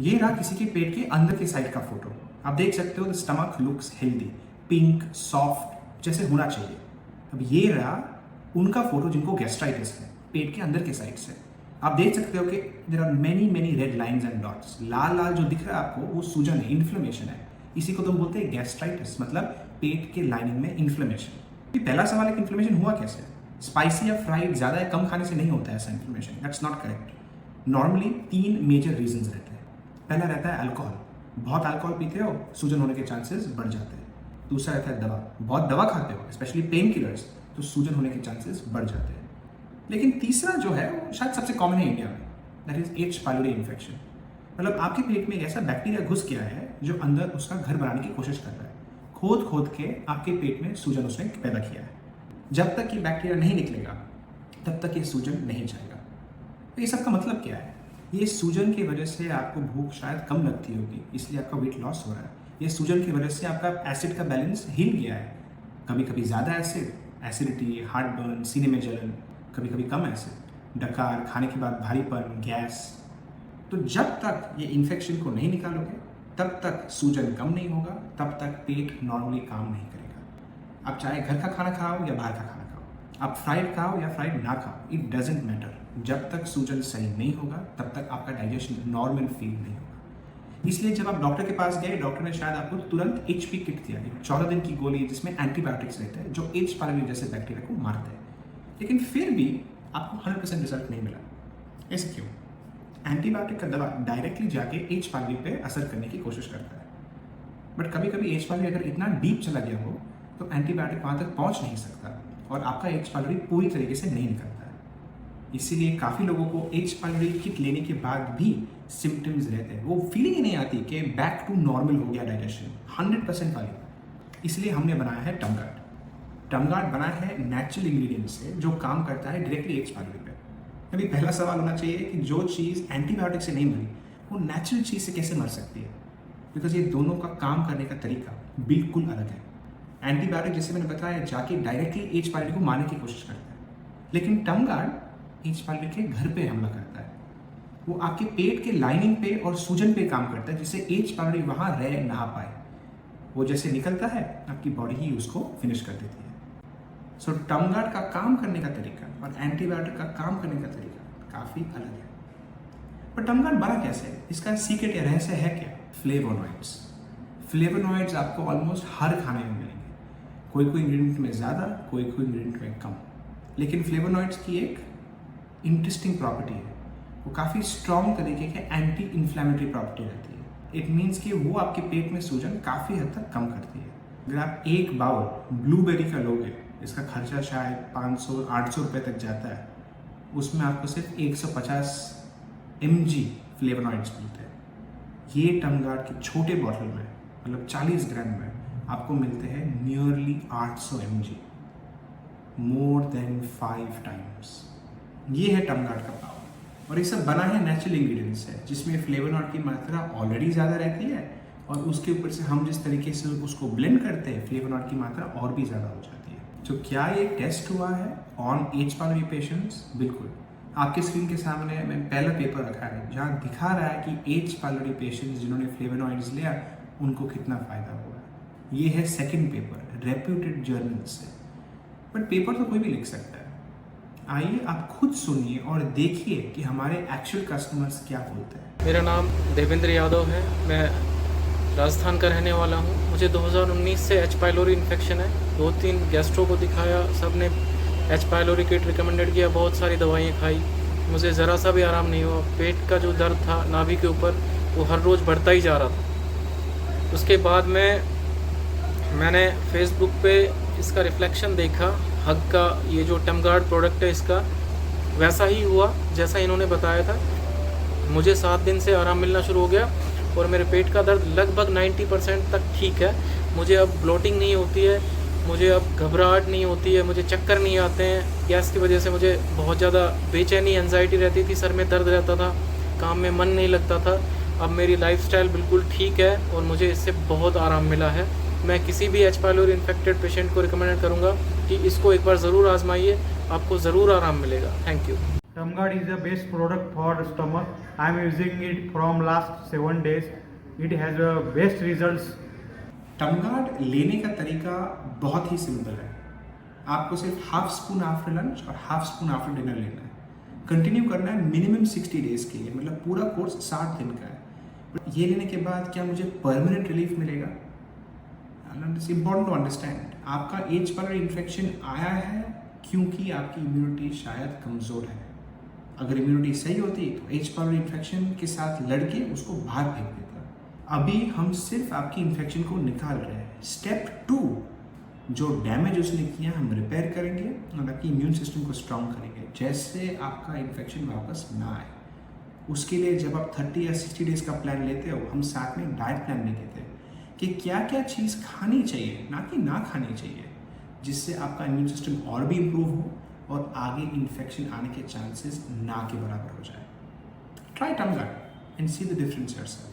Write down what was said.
ये रहा किसी के पेट के अंदर के साइड का फोटो। आप देख सकते हो the stomach looks healthy, pink, soft जैसे होना चाहिए। अब ये रहा उनका फोटो जिनको गैस्ट्राइटिस है, पेट के अंदर के साइड से। आप देख सकते हो कि there are many many red lines and dots. लाल लाल जो दिख रहा है आपको वो सूजन है, इन्फ्लेमेशन है। इसी को तुम बोलते हैं गैस्ट्राइटिस, मतलब पेट के लाइनिंग में इन्फ्लेमेशन। पहला सवाल है कि इन्फ्लेमेशन हुआ कैसे? स्पाइसी या फ्राइड ज़्यादा या कम खाने से नहीं होता है ऐसा inflammation. That's not correct. Normally 3 major reasons रहते हैं। पहला रहता है अल्कोहल, बहुत अल्कोहल पीते हो सूजन होने के चांसेस बढ़ जाते हैं। दूसरा रहता है दवा, बहुत दवा खाते हो स्पेशली पेन किलर्स, तो सूजन होने के चांसेस बढ़ जाते हैं। लेकिन तीसरा जो है वो शायद सबसे कॉमन है इंडिया में, that is H pylori infection. मतलब आपके पेट में एक ऐसा बैक्टीरिया घुस गया है जो अंदर उसका घर बनाने की कोशिश कर रहा है, खोद खोद के आपके पेट में सूजन उसने पैदा किया है। जब तक ये बैक्टीरिया नहीं निकलेगा तब तक ये सूजन नहीं जाएगा। तो ये सब का मतलब क्या है? ये सूजन की वजह से आपको भूख शायद कम लगती होगी, इसलिए आपका वेट लॉस हो रहा है। ये सूजन की वजह से आपका एसिड का बैलेंस हिल गया है, कभी कभी ज़्यादा एसिड, एसिडिटी, हार्ट बर्न, सीने में जलन, कभी कभी कम एसिड, डकार, खाने के बाद भारीपन, गैस। तो जब तक ये इन्फेक्शन को नहीं निकालोगे तब तक सूजन कम नहीं होगा, तब तक पेट नॉर्मली काम नहीं करेगा। आप चाहे घर का खाना खाओ या बाहर का खाना खाओ, आप फ्राइड खाओ या फ्राइड ना खाओ, इट डजेंट मैटर। जब तक सूजन सही नहीं होगा तब तक आपका डाइजेशन नॉर्मल फील नहीं होगा। इसलिए जब आप डॉक्टर के पास गए, डॉक्टर ने शायद आपको तुरंत HP किट दिया, एक 14 दिन की गोली जिसमें एंटीबायोटिक्स रहते हैं जो एच पाइलोरी जैसे बैक्टीरिया को मारते हैं। लेकिन फिर भी आपको 100% रिजल्ट नहीं मिला। ऐसे क्यों? एंटीबायोटिक का दवा डायरेक्टली जाके एच पाइलोरी पे असर करने की कोशिश करता है, बट कभी कभी एच पाइलोरी अगर इतना डीप चला गया हो तो एंटीबायोटिक वहाँ तक पहुँच नहीं सकता और आपका एच पाइलोरी पूरी तरीके से नहीं निकलता है। इसीलिए काफ़ी लोगों को एच पाइलोरी किट लेने के बाद भी सिम्टम्स रहते हैं, वो फीलिंग ही नहीं आती कि बैक टू नॉर्मल हो गया डाइजेशन 100% वाली। इसलिए हमने बनाया है टमगार्ड। टमगार्ड बना है नेचुरल इंग्रेडिएंट से जो काम करता है डायरेक्टली एच पाइलोरी पे। अभी पहला सवाल होना चाहिए कि जो चीज़ एंटीबायोटिक से नहीं मरी वो नेचुरल चीज़ से कैसे मर सकती है? बिकॉज ये दोनों का काम करने का तरीका बिल्कुल अलग है। एंटीबायोटिक जैसे मैंने बताया जाके डायरेक्टली एच पाइलोरी को मारने की कोशिश करता है, लेकिन टमगार्ड एच पाइलोरी के घर पे हमला करता है। वो आपके पेट के लाइनिंग पे और सूजन पे काम करता है जिससे एच पाइलोरी वहाँ रह ना पाए। वो जैसे निकलता है आपकी बॉडी ही उसको फिनिश कर देती है। सो टमगार्ड का काम करने का तरीका और एंटीबायोटिक का काम करने का तरीका काफ़ी अलग है। पर टमगार्ड बना कैसे है? इसका सीक्रेट या रहस्य है क्या? फ्लेवोनॉइड्स। फ्लेवोनॉइड्स आपको ऑलमोस्ट हर खाने में मिलेंगे, कोई कोई इंग्रेडिएंट में ज़्यादा, कोई कोई इंग्रेडिएंट में कम। लेकिन फ्लेवोनॉइड्स की एक इंटरेस्टिंग प्रॉपर्टी है, वो काफ़ी स्ट्रॉन्ग तरीके के एंटी इन्फ्लेमेटरी प्रॉपर्टी रहती है। इट मीन्स कि वो आपके पेट में सूजन काफ़ी हद तक कम करती है। अगर आप एक बाउल ब्लूबेरी का लोगे, इसका खर्चा शायद 500-800 रुपये तक जाता है, उसमें आपको सिर्फ 150 mg फ्लेवोनॉइड्स मिलते हैं। ये टमगार्ड के छोटे बॉटल में, मतलब 40 ग्राम में आपको मिलते हैं nearly 800 mg, more than 5 times. ये है टमगार्ड का पावर। और ये सब बना है नेचुरल इंग्रेडिएंट्स से, जिसमें फ्लेवोनॉइड की मात्रा ऑलरेडी ज़्यादा रहती है और उसके ऊपर से हम जिस तरीके से उसको ब्लेंड करते हैं फ्लेवोनॉइड की मात्रा और भी ज़्यादा हो जाती है। तो क्या ये टेस्ट हुआ है ऑन एच पाइलोरी पेशेंट्स? बिल्कुल। आपके स्क्रीन के सामने मैंने पहला पेपर रखा है जहाँ दिखा रहा है कि एच पाइलोरी पेशेंट्स जिन्होंने फ्लेवोनॉइड्स लिया उनको कितना फ़ायदा हुआ। ये है सेकेंड पेपर रेप्यूटेड जर्नल से। बट पेपर तो कोई भी लिख सकता है। आइए आप खुद सुनिए और देखिए कि हमारे एक्चुअल कस्टमर्स क्या बोलते हैं। मेरा नाम देवेंद्र यादव है, मैं राजस्थान का रहने वाला हूँ। मुझे 2019 से एच पाइलोरी इन्फेक्शन है। 2-3 गैस्ट्रो को दिखाया, सब ने एच पाइलोरी किट रिकमेंडेड किया, बहुत सारी दवाइयाँ खाई, मुझे ज़रा सा भी आराम नहीं हुआ। पेट का जो दर्द था नाभि के ऊपर वो हर रोज़ बढ़ता ही जा रहा था। उसके बाद मैंने फेसबुक पे इसका रिफ्लेक्शन देखा, हग का ये जो टमगार्ड प्रोडक्ट है इसका वैसा ही हुआ जैसा इन्होंने बताया था। मुझे 7 दिन से आराम मिलना शुरू हो गया और मेरे पेट का दर्द लगभग 90% तक ठीक है। मुझे अब ब्लोटिंग नहीं होती है, मुझे अब घबराहट नहीं होती है, मुझे चक्कर नहीं आते हैं। गैस की वजह से मुझे बहुत ज़्यादा बेचैनी, एंजाइटी रहती थी, सर में दर्द रहता था, काम में मन नहीं लगता था। अब मेरी लाइफस्टाइल बिल्कुल ठीक है और मुझे इससे बहुत आराम मिला है। मैं किसी भी एच पाइलोरी इन्फेक्टेड पेशेंट को रिकमेंड करूँगा कि इसको एक बार ज़रूर आजमाइए, आपको ज़रूर आराम मिलेगा। Thank you. Tamgard is the best product for stomach. I am using it from last 7 days. It has the best results. टमगार्ड लेने का तरीका बहुत ही सिंपल है। आपको सिर्फ हाफ स्पून आफ्टर लंच और हाफ स्पून आफ्टर डिनर लेना है। कंटिन्यू करना है मिनिमम 60 डेज के लिए, मतलब पूरा कोर्स 60 दिन का है। ये लेने के बाद क्या मुझे परमानेंट रिलीफ मिलेगा? It's important to understand. आपका एच पाइलोरी इन्फेक्शन आया है क्योंकि आपकी इम्यूनिटी शायद कमज़ोर है। अगर इम्यूनिटी सही होती तो एच पाइलोरी इन्फेक्शन के साथ लड़के उसको बाहर फेंक देता। अभी हम सिर्फ आपकी इन्फेक्शन को निकाल रहे हैं। स्टेप 2, जो डैमेज उसने किया हम रिपेयर करेंगे और आपकी इम्यून सिस्टम को स्ट्रांग करेंगे, जैसे आपका इन्फेक्शन वापस ना आए। उसके लिए जब आप 30 या 60 डेज का प्लान लेते हो, हम साथ में डाइट प्लान भी देते हैं कि क्या क्या चीज़ खानी चाहिए, ना कि ना खानी चाहिए, जिससे आपका इम्यून सिस्टम और भी इम्प्रूव हो और आगे इन्फेक्शन आने के चांसेस ना के बराबर हो जाए। Try Tumguard and see the difference yourself.